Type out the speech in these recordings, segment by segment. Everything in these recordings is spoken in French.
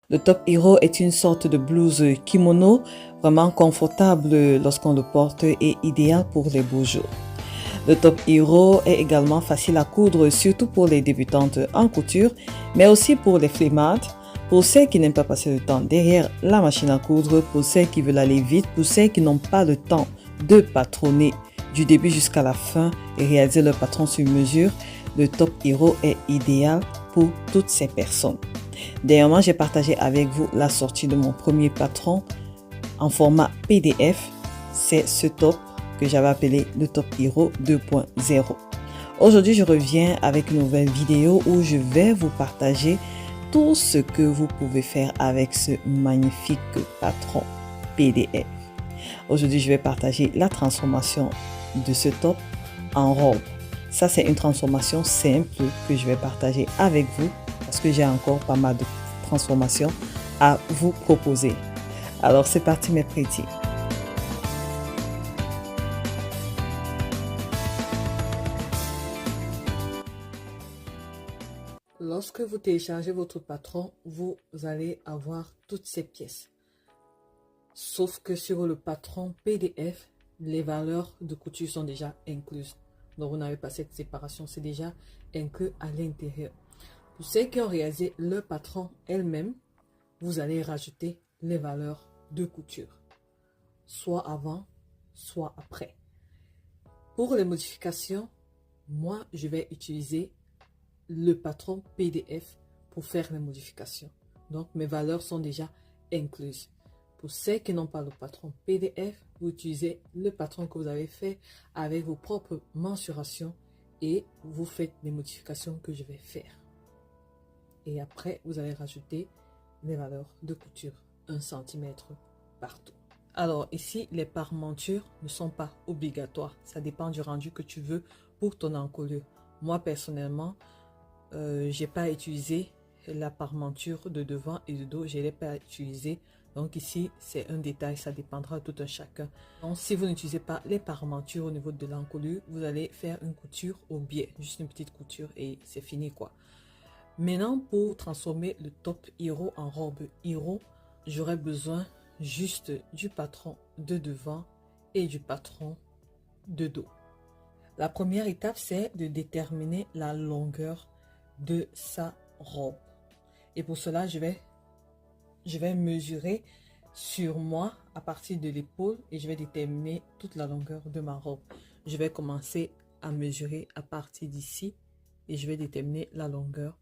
Le Top Hero est une sorte de blouse kimono vraiment confortable lorsqu'on le porte et idéal pour les beaux jours. Le Top Hero est également facile à coudre, surtout pour les débutantes en couture, mais aussi pour les flemmardes, pour celles qui n'aiment pas passer le temps derrière la machine à coudre, pour celles qui veulent aller vite, pour celles qui n'ont pas le temps de patronner du début jusqu'à la fin et réaliser leur patron sur mesure. Le Top Hero est idéal pour toutes ces personnes. Dernièrement, j'ai partagé avec vous la sortie de mon premier patron en format PDF. C'est ce top que j'avais appelé le Top Hero 2.0. Aujourd'hui, je reviens avec une nouvelle vidéo où je vais vous partager tout ce que vous pouvez faire avec ce magnifique patron PDF. Aujourd'hui, je vais partager la transformation de ce top en robe. Ça, c'est une transformation simple que je vais partager avec vous parce que j'ai encore pas mal de transformations à vous proposer. Alors, c'est parti mes petits. Lorsque vous téléchargez votre patron, vous allez avoir toutes ces pièces. Sauf que sur le patron PDF, les valeurs de couture sont déjà incluses. Donc, vous n'avez pas cette séparation, c'est déjà inclus à l'intérieur. Pour ceux qui ont réalisé le patron elle-même, vous allez rajouter les valeurs de couture, soit avant, soit après. Pour les modifications, moi, je vais utiliser le patron PDF pour faire les modifications. Donc, mes valeurs sont déjà incluses. Pour ceux qui n'ont pas le patron PDF, vous utilisez le patron que vous avez fait avec vos propres mensurations et vous faites les modifications que je vais faire. Et après, vous allez rajouter les valeurs de couture 1 cm partout. Alors ici, les parementures ne sont pas obligatoires. Ça dépend du rendu que tu veux pour ton encolure. Moi, personnellement, je n'ai pas utilisé la parementure de devant et de dos. Je ne l'ai pas utilisé. Donc ici, c'est un détail. Ça dépendra de tout un chacun. Donc si vous n'utilisez pas les parementures au niveau de l'encolure, vous allez faire une couture au biais. Juste une petite couture et c'est fini quoi. Maintenant, pour transformer le Top Hero en robe Hero, j'aurai besoin juste du patron de devant et du patron de dos. La première étape, c'est de déterminer la longueur de sa robe. Et pour cela, je vais mesurer sur moi à partir de l'épaule et je vais déterminer toute la longueur de ma robe. Je vais commencer à mesurer à partir d'ici et je vais déterminer la longueur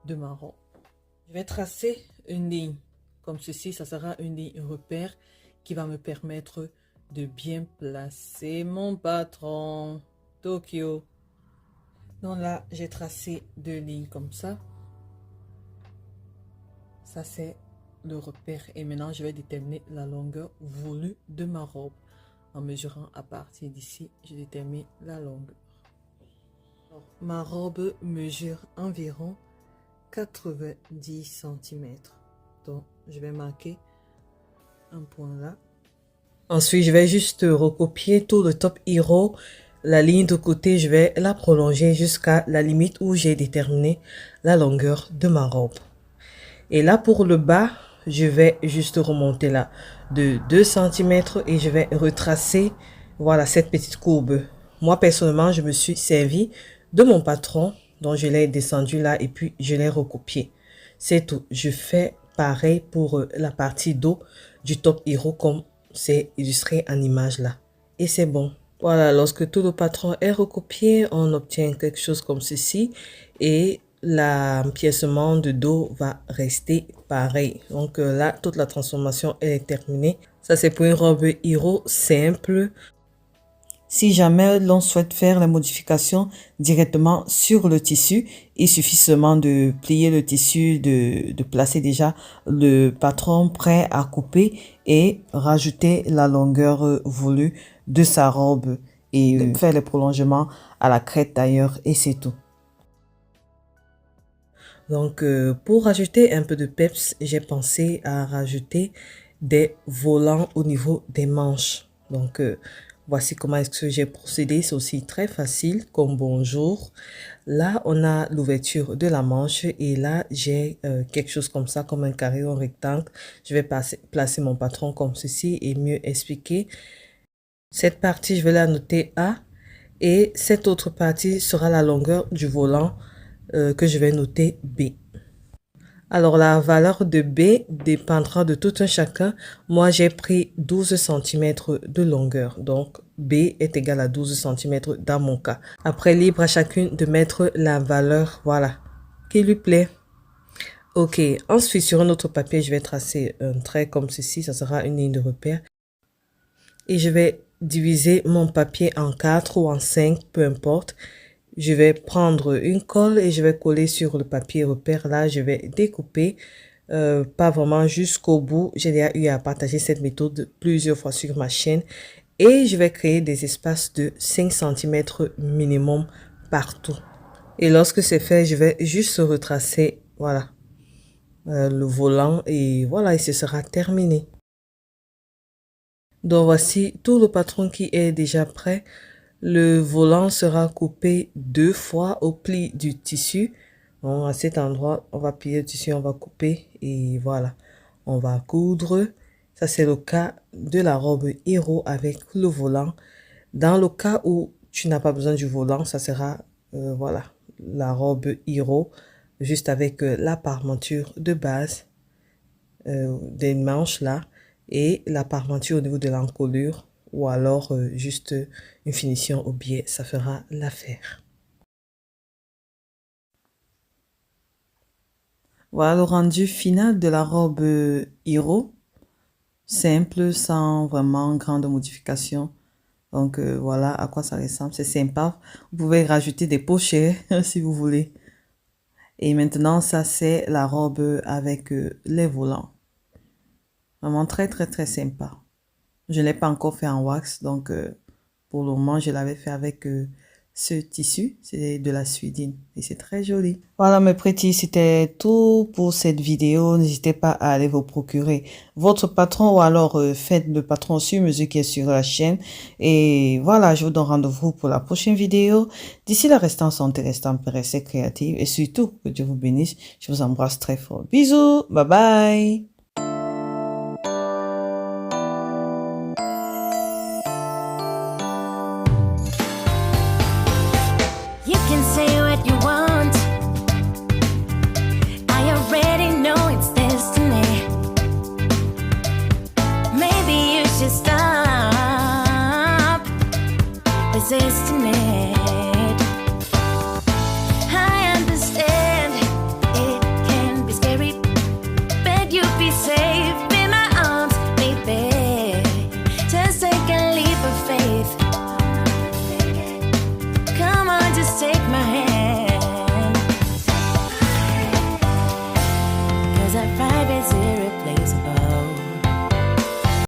de ma robe. Je vais tracer une ligne comme ceci. Ça sera une ligne repère qui va me permettre de bien placer mon patron Tokyo. Donc là, j'ai tracé 2 lignes comme ça. Ça, c'est le repère. Et maintenant, je vais déterminer la longueur voulue de ma robe. En mesurant à partir d'ici, je détermine la longueur. Alors, ma robe mesure environ 90 cm. Donc, je vais marquer un point là. Ensuite, je vais juste recopier tout le Top Hero. La ligne de côté, je vais la prolonger jusqu'à la limite où j'ai déterminé la longueur de ma robe. Et là, pour le bas, je vais juste remonter là de 2 cm et je vais retracer, voilà, cette petite courbe. Moi, personnellement, je me suis servi de mon patron, donc je l'ai descendu là et puis je l'ai recopié. C'est tout. Je fais pareil pour la partie dos du Top Hero comme c'est illustré en image là. Et c'est bon. Voilà, lorsque tout le patron est recopié, on obtient quelque chose comme ceci et l'empiècement de dos va rester pareil. Donc là, toute la transformation est terminée. Ça, c'est pour une robe Hero simple. Si jamais l'on souhaite faire la modification directement sur le tissu, il suffit seulement de plier le tissu, de placer déjà le patron prêt à couper et rajouter la longueur voulue de sa robe et faire les prolongements à la crête d'ailleurs et c'est tout. Donc, pour rajouter un peu de peps, j'ai pensé à rajouter des volants au niveau des manches. Donc, Voici comment est-ce que j'ai procédé. C'est aussi très facile comme bonjour. Là, on a l'ouverture de la manche et là, j'ai quelque chose comme ça, comme un carré ou un rectangle. Je vais placer mon patron comme ceci et mieux expliquer. Cette partie, je vais la noter A et cette autre partie sera la longueur du volant que je vais noter B. Alors, la valeur de B dépendra de tout un chacun. Moi, j'ai pris 12 cm de longueur. Donc, B est égal à 12 cm dans mon cas. Après, libre à chacune de mettre la valeur, voilà, qui lui plaît. Ok, ensuite, sur un autre papier, je vais tracer un trait comme ceci. Ça sera une ligne de repère. Et je vais diviser mon papier en 4 ou en 5, peu importe. Je vais prendre une colle et je vais coller sur le papier repère. Là, je vais découper, pas vraiment jusqu'au bout. J'ai déjà eu à partager cette méthode plusieurs fois sur ma chaîne. Et je vais créer des espaces de 5 cm minimum partout. Et lorsque c'est fait, je vais juste retracer, voilà, le volant et voilà, et ce sera terminé. Donc voici tout le patron qui est déjà prêt. Le volant sera coupé 2 fois au pli du tissu. Bon, à cet endroit, on va plier le tissu, on va couper et voilà. On va coudre. Ça, c'est le cas de la robe Hero avec le volant. Dans le cas où tu n'as pas besoin du volant, ça sera, voilà, la robe Hero, juste avec la parmenture de base, des manches là, et la parmenture au niveau de l'encolure. Ou alors juste une finition au biais, ça fera l'affaire. Voilà le rendu final de la robe Hero. Simple, sans vraiment grande modification. Donc voilà à quoi ça ressemble, c'est sympa. Vous pouvez rajouter des pochettes si vous voulez. Et maintenant, ça c'est la robe avec les volants. Vraiment très très très sympa. Je ne l'ai pas encore fait en wax, donc pour le moment, je l'avais fait avec ce tissu, c'est de la suidine et c'est très joli. Voilà mes petits, c'était tout pour cette vidéo. N'hésitez pas à aller vous procurer votre patron ou alors faites le patron sur mesure qui est sur la chaîne. Et voilà, je vous donne rendez-vous pour la prochaine vidéo. D'ici là, restez en santé, restez en paix, restez créatifs et surtout que Dieu vous bénisse. Je vous embrasse très fort. Bisous, bye bye.